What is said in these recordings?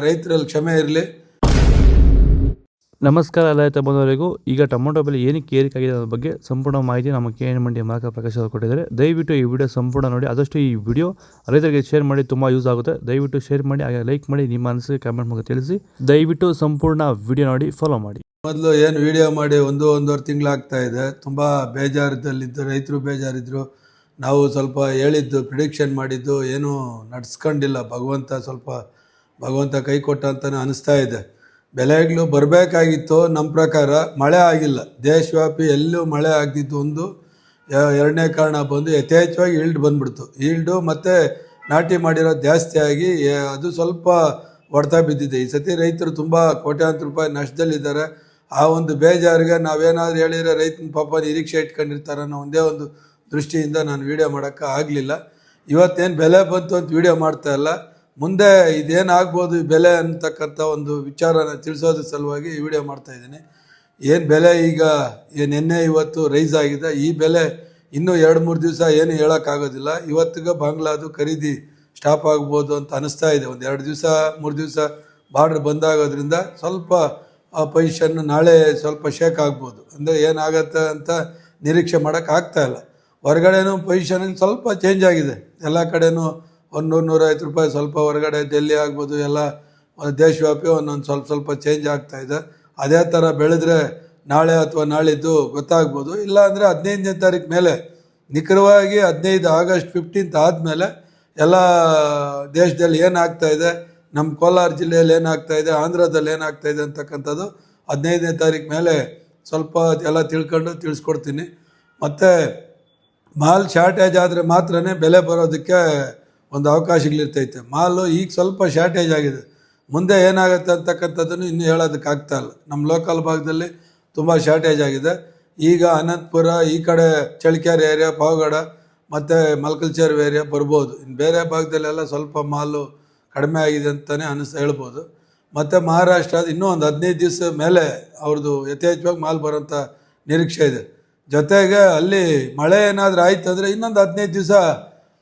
ರೈತರಲ್ಲಿ ಕ್ಷಮೆ ಇರಲಿ. ನಮಸ್ಕಾರ ಎಲ್ಲ ರೈತ ಬಂದವರಿಗೂ. ಈಗ ಟೊಮೊಟೊ ಬೆಲೆ ಏನಕ್ಕೆ ಏರಿಕೆಯಾಗಿದೆ ಅನ್ನೋದ್ರ ಬಗ್ಗೆ ಸಂಪೂರ್ಣ ಮಾಹಿತಿ ನಮ್ಮ KN ಮಂಡಿ ಮಾಲಕ ಪ್ರಕಾಶ್ ಅವರು ಕೊಟ್ಟಿದ್ದಾರೆ. ದಯವಿಟ್ಟು ಈ ವಿಡಿಯೋ ಸಂಪೂರ್ಣ ನೋಡಿ. ಆದಷ್ಟು ಈ ವಿಡಿಯೋ ರೈತರಿಗೆ ಶೇರ್ ಮಾಡಿ, ತುಂಬ ಯೂಸ್ ಆಗುತ್ತೆ. ದಯವಿಟ್ಟು ಶೇರ್ ಮಾಡಿ, ಹಾಗೆ ಲೈಕ್ ಮಾಡಿ, ನಿಮ್ಮ ಅನಿಸಿಕೆ ಕಮೆಂಟ್ ಮೂಲಕ ತಿಳಿಸಿ. ದಯವಿಟ್ಟು ಸಂಪೂರ್ಣ ವಿಡಿಯೋ ನೋಡಿ, ಫಾಲೋ ಮಾಡಿ. ಮೊದಲು ಏನು ವಿಡಿಯೋ ಮಾಡಿ ಒಂದೂವರೆ ತಿಂಗಳಾಗ್ತಾ ಇದೆ. ತುಂಬ ಬೇಜಾರದಲ್ಲಿದ್ದು ರೈತರು ಬೇಜಾರಿದ್ರು. ನಾವು ಸ್ವಲ್ಪ ಹೇಳಿದ್ದು ಪ್ರಿಡಿಕ್ಷನ್ ಮಾಡಿದ್ದು ಏನೂ ನಡ್ಸ್ಕೊಂಡಿಲ್ಲ. ಭಗವಂತ ಕೈ ಕೊಟ್ಟ ಅಂತಲೇ ಅನಿಸ್ತಾ ಇದೆ. ಬೆಲೆಗಳು ಬರಬೇಕಾಗಿತ್ತು. ನಮ್ಮ ಪ್ರಕಾರ ಮಳೆ ಆಗಿಲ್ಲ. ದೇಶವ್ಯಾಪಿ ಎಲ್ಲೂ ಮಳೆ ಆಗದಿದ್ದು ಒಂದು. ಎರಡನೇ ಕಾರಣ ಬಂದು ಯಥೇಚ್ಛವಾಗಿ ಈಲ್ಡ್ ಬಂದ್ಬಿಡ್ತು. ಈಲ್ಡು ಮತ್ತು ನಾಟಿ ಮಾಡಿರೋದು ಜಾಸ್ತಿ ಆಗಿ ಅದು ಸ್ವಲ್ಪ ಹೊಡೆತ ಬಿದ್ದಿದೆ. ಈ ಸತಿ ರೈತರು ತುಂಬ ಕೋಟ್ಯಾಂತರ ರೂಪಾಯಿ ನಷ್ಟದಲ್ಲಿದ್ದಾರೆ. ಆ ಒಂದು ಬೇಜಾರಿಗೆ ನಾವೇನಾದರೂ ಹೇಳಿದರೆ ರೈತನ ಪಾಪ ನಿರೀಕ್ಷೆ ಇಟ್ಕೊಂಡಿರ್ತಾರೆ ಅನ್ನೋ ಒಂದೇ ಒಂದು ದೃಷ್ಟಿಯಿಂದ ನಾನು ವೀಡಿಯೋ ಮಾಡೋಕ್ಕೆ ಆಗಲಿಲ್ಲ. ಇವತ್ತೇನು ಬೆಲೆ ಬಂತು ಅಂತ ವೀಡಿಯೋ ಮಾಡ್ತಾ ಇಲ್ಲ. ಮುಂದೆ ಇದೇನಾಗ್ಬೋದು ಈ ಬೆಲೆ ಅಂತಕ್ಕಂಥ ಒಂದು ವಿಚಾರನ ತಿಳಿಸೋದ್ರ ಸಲುವಾಗಿ ಈ ವಿಡಿಯೋ ಮಾಡ್ತಾಯಿದ್ದೀನಿ. ಏನು ಬೆಲೆ ಈಗ ನಿನ್ನೆ ಇವತ್ತು ರೈಸ್ ಆಗಿದೆ. ಈ ಬೆಲೆ ಇನ್ನೂ 2-3 ದಿವಸ ಏನು ಹೇಳೋಕ್ಕಾಗೋದಿಲ್ಲ. ಇವತ್ತಿಗೆ ಬಾಂಗ್ಲಾದು ಖರೀದಿ ಸ್ಟಾಪ್ ಆಗ್ಬೋದು ಅಂತ ಅನಿಸ್ತಾ ಇದೆ. ಒಂದು 2 ದಿವಸ 3 ದಿವಸ ಬಾರ್ಡ್ರ್ ಬಂದಾಗೋದ್ರಿಂದ ಸ್ವಲ್ಪ ಪೊಸಿಷನ್ ನಾಳೆ ಸ್ವಲ್ಪ ಶೇಕ್ ಆಗ್ಬೋದು. ಅಂದರೆ ಏನಾಗತ್ತೆ ಅಂತ ನಿರೀಕ್ಷೆ ಮಾಡೋಕ್ಕಾಗ್ತಾಯಿಲ್ಲ. ಹೊರಗಡೆನೂ ಪೊಸಿಷನ್ ಸ್ವಲ್ಪ ಚೇಂಜ್ ಆಗಿದೆ. ಎಲ್ಲ ಕಡೆನೂ 100-150 ರೂಪಾಯಿ ಸ್ವಲ್ಪ ಹೊರಗಡೆ ಡೆಲ್ಲಿ ಆಗ್ಬೋದು, ಎಲ್ಲ ದೇಶವ್ಯಾಪಿ ಒಂದೊಂದು ಸ್ವಲ್ಪ ಚೇಂಜ್ ಆಗ್ತಾಯಿದೆ. ಅದೇ ಥರ ಬೆಳೆದ್ರೆ ನಾಳೆ ಅಥವಾ ನಾಳಿದ್ದು ಗೊತ್ತಾಗ್ಬೋದು. ಇಲ್ಲ ಅಂದರೆ 15ನೇ ತಾರೀಕು ಮೇಲೆ ನಿಖರವಾಗಿ 15 ಆಗಸ್ಟ್ 15 ಆದಮೇಲೆ ಎಲ್ಲ ದೇಶದಲ್ಲಿ ಏನಾಗ್ತಾಯಿದೆ, ನಮ್ಮ ಕೋಲಾರ ಜಿಲ್ಲೆಯಲ್ಲಿ ಏನಾಗ್ತಾಯಿದೆ, ಆಂಧ್ರದಲ್ಲಿ ಏನಾಗ್ತಾಯಿದೆ ಅಂತಕ್ಕಂಥದ್ದು 15ನೇ ತಾರೀಕು ಮೇಲೆ ಸ್ವಲ್ಪ ಎಲ್ಲ ತಿಳಿಸ್ಕೊಡ್ತೀನಿ. ಮತ್ತು ಮಾಲ್ ಶಾರ್ಟೇಜ್ ಆದರೆ ಮಾತ್ರ ಬೆಲೆ ಬರೋದಕ್ಕೆ ಒಂದು ಅವಕಾಶಗಳಿರ್ತೈತೆ. ಮಾಲು ಈಗ ಸ್ವಲ್ಪ ಶಾರ್ಟೇಜ್ ಆಗಿದೆ. ಮುಂದೆ ಏನಾಗುತ್ತೆ ಅಂತಕ್ಕಂಥದ್ದನ್ನು ಇನ್ನೂ ಹೇಳೋದಕ್ಕಾಗ್ತಾಯಿಲ್ಲ. ನಮ್ಮ ಲೋಕಲ್ ಭಾಗದಲ್ಲಿ ತುಂಬ ಶಾರ್ಟೇಜ್ ಆಗಿದೆ. ಈಗ ಅನಂತಪುರ ಈ ಕಡೆ ಚಳ್ಳಕೆರೆ ಏರಿಯಾ, ಪಾವಗಡ ಮತ್ತು ಮಲ್ಕಲ್ಚೇರ್ ಏರಿಯಾ ಬರ್ಬೋದು. ಇನ್ನು ಬೇರೆ ಭಾಗದಲ್ಲೆಲ್ಲ ಸ್ವಲ್ಪ ಮಾಲು ಕಡಿಮೆ ಆಗಿದೆ ಅಂತಲೇ ಹೇಳ್ಬೋದು. ಮತ್ತು ಮಹಾರಾಷ್ಟ್ರದ ಇನ್ನೂ ಒಂದು 15 ದಿವಸ ಮೇಲೆ ಅವ್ರದ್ದು ಯಥೇಚ್ಛವಾಗಿ ಮಾಲ್ ಬರೋಂಥ ನಿರೀಕ್ಷೆ ಇದೆ. ಜೊತೆಗೆ ಅಲ್ಲಿ ಮಳೆ ಏನಾದರೂ ಆಯ್ತು ಅಂದರೆ ಇನ್ನೊಂದು 15 ದಿವಸ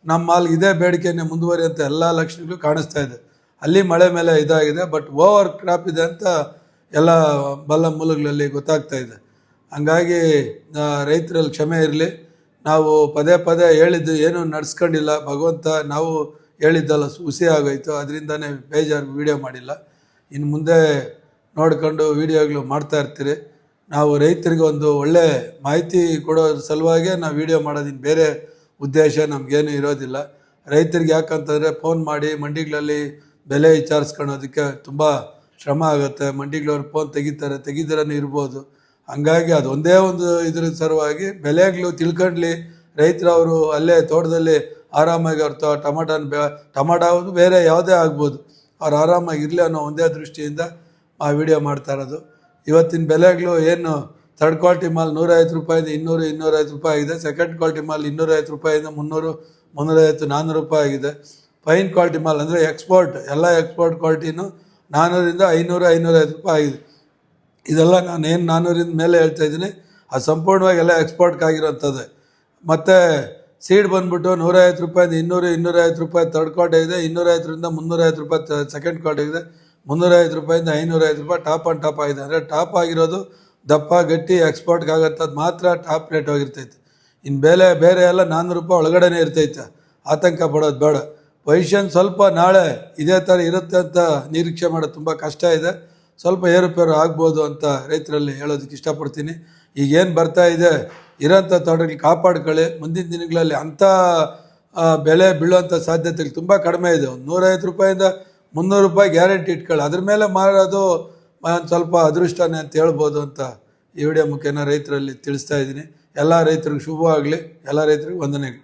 ನಮ್ಮ ಮಾಲ್ಗೆ ಇದೇ ಬೇಡಿಕೆನೇ ಮುಂದುವರಿಯುವಂಥ ಎಲ್ಲ ಲಕ್ಷಣಗಳು ಕಾಣಿಸ್ತಾ ಇದೆ. ಅಲ್ಲಿ ಮಳೆ ಮೇಲೆ ಇದಾಗಿದೆ. ಬಟ್ ಓವರ್ ಕ್ರಾಪ್ ಇದೆ ಅಂತ ಎಲ್ಲ ಬಲ್ಲ ಮೂಲಗಳಲ್ಲಿ ಗೊತ್ತಾಗ್ತಾ ಇದೆ. ಹಂಗಾಗಿ ರೈತರಲ್ಲಿ ಕ್ಷಮೆ ಇರಲಿ. ನಾವು ಪದೇ ಹೇಳಿದ್ದು ಏನೂ ನಡ್ಸ್ಕೊಂಡಿಲ್ಲ. ಭಗವಂತ ನಾವು ಹೇಳಿದ್ದಲ್ಲ ಹುಸಿ ಆಗೋಯ್ತು. ಅದರಿಂದನೇ ಬೇಜಾರು ವೀಡಿಯೋ ಮಾಡಿಲ್ಲ. ಇನ್ನು ಮುಂದೆ ನೋಡ್ಕೊಂಡು ವೀಡಿಯೋಗಳು ಮಾಡ್ತಾ ಇರ್ತೀರಿ. ನಾವು ರೈತರಿಗೆ ಒಂದು ಒಳ್ಳೆ ಮಾಹಿತಿ ಕೊಡೋ ಸಲುವಾಗೇ ನಾವು ವೀಡಿಯೋ ಮಾಡೋದಿನ್ನು ಬೇರೆ ಉದ್ದೇಶ ನಮಗೇನು ಇರೋದಿಲ್ಲ. ರೈತರಿಗೆ ಯಾಕಂತಂದರೆ ಫೋನ್ ಮಾಡಿ ಮಂಡಿಗಳಲ್ಲಿ ಬೆಲೆ ವಿಚಾರಿಸ್ಕೊಳ್ಳೋದಕ್ಕೆ ತುಂಬ ಶ್ರಮ ಆಗುತ್ತೆ. ಮಂಡಿಗಳವ್ರು ಫೋನ್ ತೆಗಿತಾರನೇ ಇರ್ಬೋದು. ಹಂಗಾಗಿ ಅದು ಒಂದೇ ಒಂದು ಇದ್ರ ಸಲುವಾಗಿ ಬೆಲೆಗಳು ತಿಳ್ಕೊಂಡ್ಲಿ ರೈತರವರು ಅಲ್ಲೇ ತೋಟದಲ್ಲಿ ಆರಾಮಾಗಿ ಅವ್ರ ಟಮಾಟ ಆಗೋದು ಬೇರೆ ಯಾವುದೇ ಆಗ್ಬೋದು, ಅವ್ರು ಆರಾಮಾಗಿ ಇರಲಿ ಅನ್ನೋ ಒಂದೇ ದೃಷ್ಟಿಯಿಂದ ಆ ವಿಡಿಯೋ ಮಾಡ್ತಾ ಇರೋದು. ಇವತ್ತಿನ ಬೆಲೆಗಳು ಏನು ಥರ್ಡ್ ಕ್ವಾಲಿಟಿ ಮಾಲ್ 150 ರೂಪಾಯಿಂದ 200-250 ರೂಪಾಯಿ ಆಗಿದೆ. ಸೆಕೆಂಡ್ ಕ್ವಾಲಿಟಿ ಮಾಲ್ 250 ರೂಪಾಯಿಂದ 300-350-400 ರೂಪಾಯಿ ಆಗಿದೆ. ಫೈನ್ ಕ್ವಾಲಿಟಿ ಮಾಲ್ ಅಂದರೆ ಎಕ್ಸ್ಪೋರ್ಟ್, ಎಲ್ಲ ಎಕ್ಸ್ಪೋರ್ಟ್ ಕ್ವಾಲಿಟಿನೂ 400ರಿಂದ 500-550 ರೂಪಾಯಿ ಆಗಿದೆ. ಇದೆಲ್ಲ ನಾನು ಏನು 400ರಿಂದ ಮೇಲೆ ಹೇಳ್ತಾ ಇದ್ದೀನಿ, ಅದು ಸಂಪೂರ್ಣವಾಗಿ ಎಲ್ಲ ಎಕ್ಸ್ಪೋರ್ಟ್ಗಾಗಿರೋಂಥದ್ದು. ಮತ್ತು ಸೀಡ್ ಬಂದ್ಬಿಟ್ಟು 150 ರೂಪಾಯಿಂದ 200-250 ರೂಪಾಯಿ ಥರ್ಡ್ ಕ್ವಾಲಿಟಿ ಇದೆ. 250ರಿಂದ 350 ರೂಪಾಯಿ ಸೆಕೆಂಡ್ ಕ್ವಾಲಿಟಿ ಇದೆ. 350 ರೂಪಾಯಿಂದ 550 ರೂಪಾಯಿ ಟಾಪ್ ಆನ್ ಟಾಪ್ ಆಗಿದೆ. ಅಂದರೆ ಟಾಪ್ ಆಗಿರೋದು ದಪ್ಪ ಗಟ್ಟಿ ಎಕ್ಸ್ಪೋರ್ಟ್ಗಾಗಂಥದ್ದು ಮಾತ್ರ ಟಾಪ್ ರೇಟ್ ಹೋಗಿರ್ತೈತೆ. ಇನ್ನು ಬೇರೆ ಎಲ್ಲ 400 ರೂಪಾಯಿ ಒಳಗಡೆನೇ ಇರ್ತೈತೆ. ಆತಂಕ ಪಡೋದು ಬೇಡ. ಪೊಸಿಷನ್ ಸ್ವಲ್ಪ ನಾಳೆ ಇದೇ ಥರ ಇರುತ್ತೆ ಅಂತ ನಿರೀಕ್ಷೆ ಮಾಡೋದು ತುಂಬ ಕಷ್ಟ ಇದೆ. ಸ್ವಲ್ಪ ಏರುಪೇರು ಆಗ್ಬೋದು ಅಂತ ರೈತರಲ್ಲಿ ಹೇಳೋದಕ್ಕೆ ಇಷ್ಟಪಡ್ತೀನಿ. ಈಗೇನು ಬರ್ತಾ ಇದೆ ಇರೋಂಥ ತೋಟಗಳು ಕಾಪಾಡ್ಕೊಳ್ಳಿ. ಮುಂದಿನ ದಿನಗಳಲ್ಲಿ ಅಂಥ ಬೆಲೆ ಬೀಳುವಂಥ ಸಾಧ್ಯತೆಗಳು ತುಂಬ ಕಡಿಮೆ ಇದೆ. ಒಂದು 150 ರೂಪಾಯಿಂದ 300 ರೂಪಾಯಿ ಗ್ಯಾರಂಟಿ ಇಟ್ಕೊಳ್ಳಿ. ಅದ್ರ ಮೇಲೆ ಮಾರೋದು ಒಂದು ಸ್ವಲ್ಪ ಅದೃಷ್ಟನೇ ಅಂತ ಹೇಳ್ಬೋದು ಅಂತ ಈ ವಿಡಿಯೋ ಮುಖೇನ ರೈತರಲ್ಲಿ ತಿಳಿಸ್ತಾ ಇದ್ದೀನಿ. ಎಲ್ಲ ರೈತರಿಗೂ ಶುಭವಾಗಲಿ. ಎಲ್ಲ ರೈತರಿಗೂ ವಂದನೆಗಳು.